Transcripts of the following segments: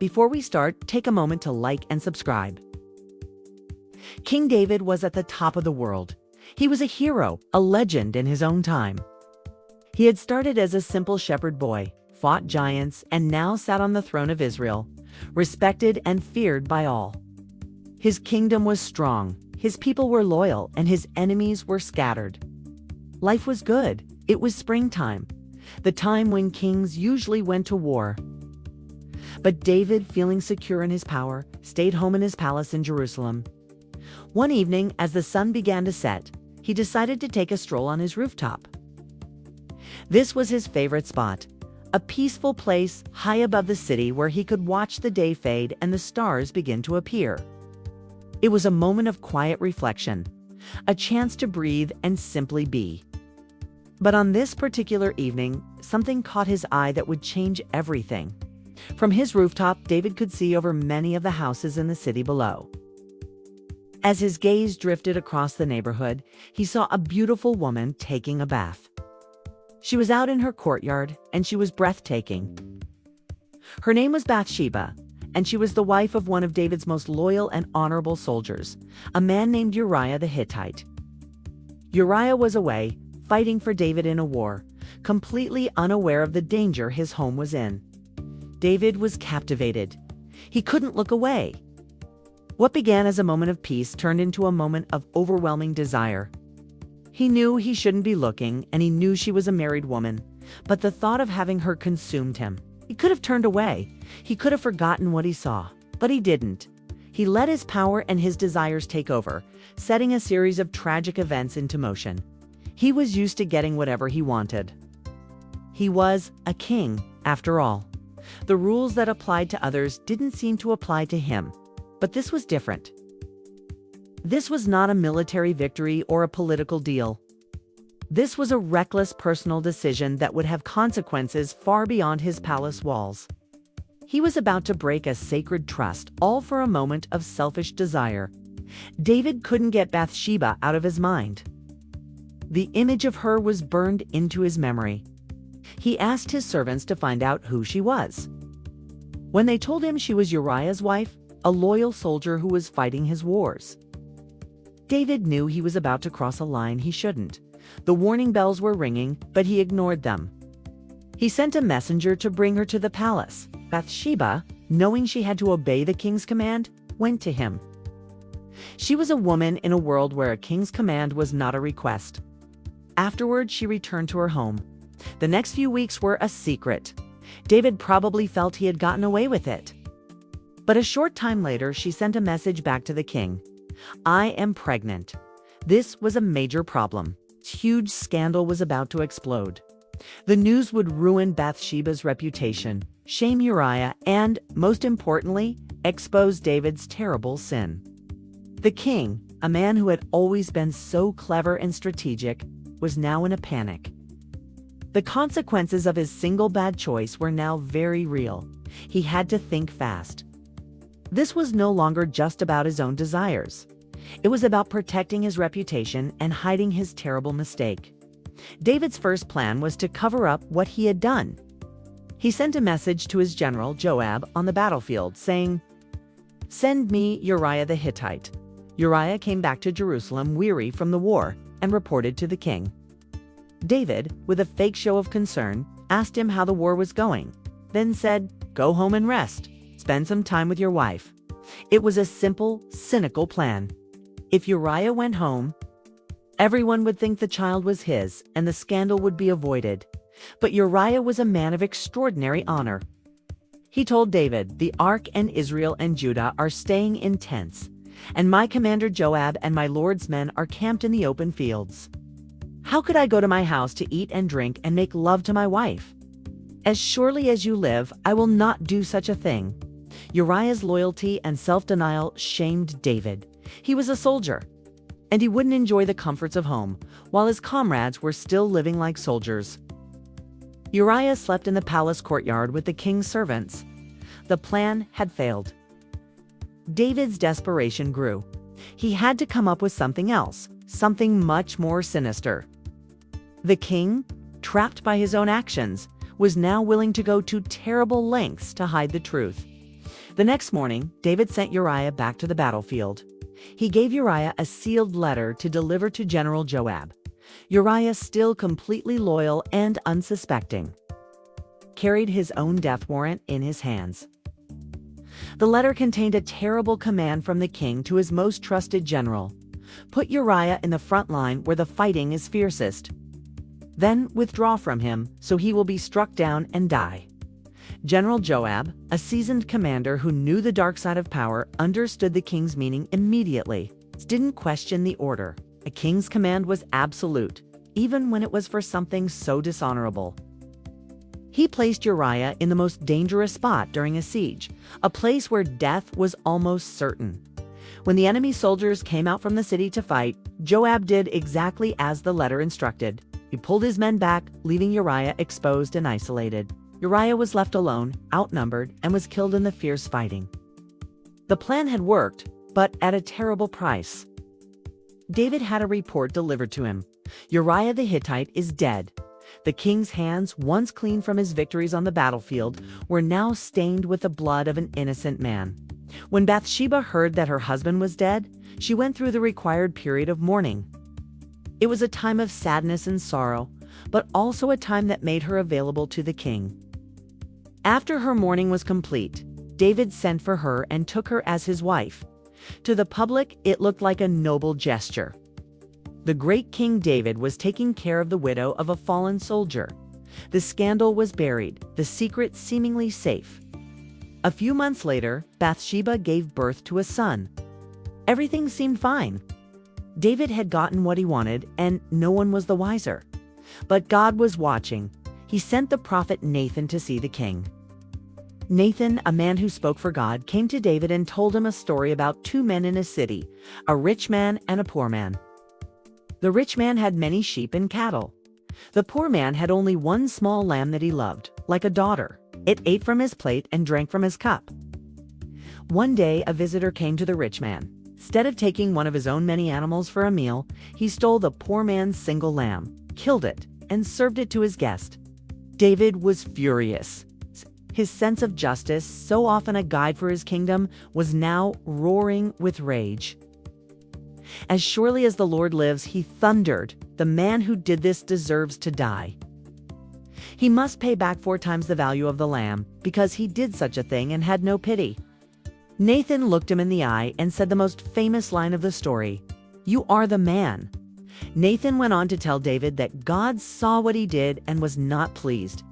Before we start, take a moment to like and subscribe. King David was at the top of the world. He was a hero, a legend in his own time. He had started as a simple shepherd boy, fought giants, and now sat on the throne of Israel, respected and feared by all. His kingdom was strong, his people were loyal, and his enemies were scattered. Life was good. It was springtime, the time when kings usually went to war. But David, feeling secure in his power, stayed home in his palace in Jerusalem. One evening, as the sun began to set, he decided to take a stroll on his rooftop. This was his favorite spot, a peaceful place high above the city where he could watch the day fade and the stars begin to appear. It was a moment of quiet reflection, a chance to breathe and simply be. But on this particular evening, something caught his eye that would change everything. From his rooftop, David could see over many of the houses in the city below. As his gaze drifted across the neighborhood, he saw a beautiful woman taking a bath. She was out in her courtyard, and she was breathtaking. Her name was Bathsheba, and she was the wife of one of David's most loyal and honorable soldiers, a man named Uriah the Hittite. Uriah was away, fighting for David in a war, completely unaware of the danger his home was in. David was captivated. He couldn't look away. What began as a moment of peace turned into a moment of overwhelming desire. He knew he shouldn't be looking, and he knew she was a married woman, but the thought of having her consumed him. He could have turned away. He could have forgotten what he saw, but he didn't. He let his power and his desires take over, setting a series of tragic events into motion. He was used to getting whatever he wanted. He was a king, after all. The rules that applied to others didn't seem to apply to him. But this was different. This was not a military victory or a political deal. This was a reckless personal decision that would have consequences far beyond his palace walls. He was about to break a sacred trust, all for a moment of selfish desire. David couldn't get Bathsheba out of his mind. The image of her was burned into his memory. He asked his servants to find out who she was. When they told him she was Uriah's wife, a loyal soldier who was fighting his wars. David knew he was about to cross a line he shouldn't. The warning bells were ringing, but he ignored them. He sent a messenger to bring her to the palace. Bathsheba, knowing she had to obey the king's command, went to him. She was a woman in a world where a king's command was not a request. Afterward, she returned to her home. The next few weeks were a secret. David probably felt he had gotten away with it. But a short time later, she sent a message back to the king. "I am pregnant." This was a major problem. A huge scandal was about to explode. The news would ruin Bathsheba's reputation, shame Uriah, and, most importantly, expose David's terrible sin. The king, a man who had always been so clever and strategic, was now in a panic. The consequences of his single bad choice were now very real. He had to think fast. This was no longer just about his own desires. It was about protecting his reputation and hiding his terrible mistake. David's first plan was to cover up what he had done. He sent a message to his general, Joab, on the battlefield, saying, "Send me Uriah the Hittite." Uriah came back to Jerusalem weary from the war and reported to the king. David, with a fake show of concern, asked him how the war was going, then said, "Go home and rest. Spend some time with your wife." It was a simple, cynical plan. If Uriah went home, everyone would think the child was his, and the scandal would be avoided. But Uriah was a man of extraordinary honor. He told David, "The ark and Israel and Judah are staying in tents, and my commander Joab and my lord's men are camped in the open fields. How could I go to my house to eat and drink and make love to my wife? As surely as you live, I will not do such a thing." Uriah's loyalty and self-denial shamed David. He was a soldier, and he wouldn't enjoy the comforts of home, while his comrades were still living like soldiers. Uriah slept in the palace courtyard with the king's servants. The plan had failed. David's desperation grew. He had to come up with something else, something much more sinister. The king, trapped by his own actions, was now willing to go to terrible lengths to hide the truth. The next morning, David sent Uriah back to the battlefield. He gave Uriah a sealed letter to deliver to General Joab. Uriah, still completely loyal and unsuspecting, carried his own death warrant in his hands. The letter contained a terrible command from the king to his most trusted general: put Uriah in the front line where the fighting is fiercest. Then withdraw from him, so he will be struck down and die. General Joab, a seasoned commander who knew the dark side of power, understood the king's meaning immediately. Didn't question the order. A king's command was absolute, even when it was for something so dishonorable. He placed Uriah in the most dangerous spot during a siege, a place where death was almost certain. When the enemy soldiers came out from the city to fight, Joab did exactly as the letter instructed. He pulled his men back, leaving Uriah exposed and isolated. Uriah was left alone, outnumbered, and was killed in the fierce fighting. The plan had worked, but at a terrible price. David had a report delivered to him. Uriah the Hittite is dead. The king's hands, once clean from his victories on the battlefield, were now stained with the blood of an innocent man. When Bathsheba heard that her husband was dead, she went through the required period of mourning. It was a time of sadness and sorrow, but also a time that made her available to the king. After her mourning was complete, David sent for her and took her as his wife. To the public, it looked like a noble gesture. The great King David was taking care of the widow of a fallen soldier. The scandal was buried, the secret seemingly safe. A few months later, Bathsheba gave birth to a son. Everything seemed fine. David had gotten what he wanted, and no one was the wiser. But God was watching. He sent the prophet Nathan to see the king. Nathan, a man who spoke for God, came to David and told him a story about two men in a city, a rich man and a poor man. The rich man had many sheep and cattle. The poor man had only one small lamb that he loved, like a daughter. It ate from his plate and drank from his cup. One day, a visitor came to the rich man. Instead of taking one of his own many animals for a meal, he stole the poor man's single lamb, killed it, and served it to his guest. David was furious. His sense of justice, so often a guide for his kingdom, was now roaring with rage. As surely as the Lord lives, he thundered, the man who did this deserves to die. He must pay back 4 times the value of the lamb, because he did such a thing and had no pity. Nathan looked him in the eye and said the most famous line of the story, "You are the man." Nathan went on to tell David that God saw what he did and was not pleased.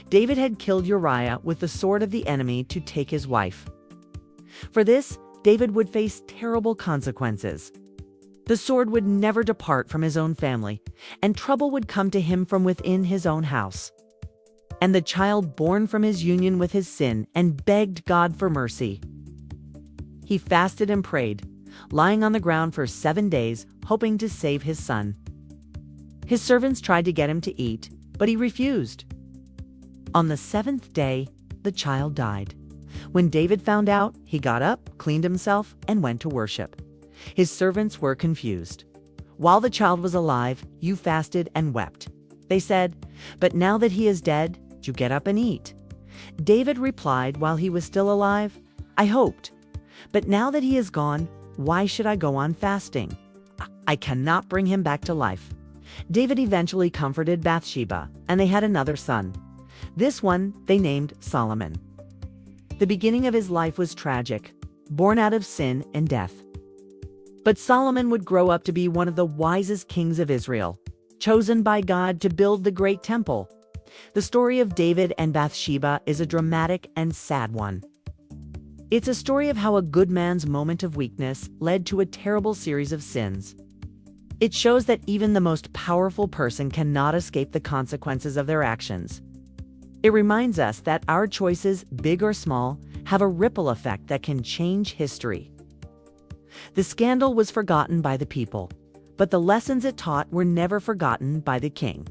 David had killed Uriah with the sword of the enemy to take his wife. For this, David would face terrible consequences. The sword would never depart from his own family, and trouble would come to him from within his own house. And the child born from his union with his sin and begged God for mercy. He fasted and prayed, lying on the ground for 7 days, hoping to save his son. His servants tried to get him to eat, but he refused. On the 7th day, the child died. When David found out, he got up, cleaned himself, and went to worship. His servants were confused. "While the child was alive, you fasted and wept," they said, "but now that he is dead, you get up and eat." David replied while he was still alive, "I hoped, but now that he is gone, why should I go on fasting? I cannot bring him back to life." David eventually comforted Bathsheba, and they had another son. This one they named Solomon. The beginning of his life was tragic, born out of sin and death. But Solomon would grow up to be one of the wisest kings of Israel, chosen by God to build the great temple. The story of David and Bathsheba is a dramatic and sad one. It's a story of how a good man's moment of weakness led to a terrible series of sins. It shows that even the most powerful person cannot escape the consequences of their actions. It reminds us that our choices, big or small, have a ripple effect that can change history. The scandal was forgotten by the people, but the lessons it taught were never forgotten by the king.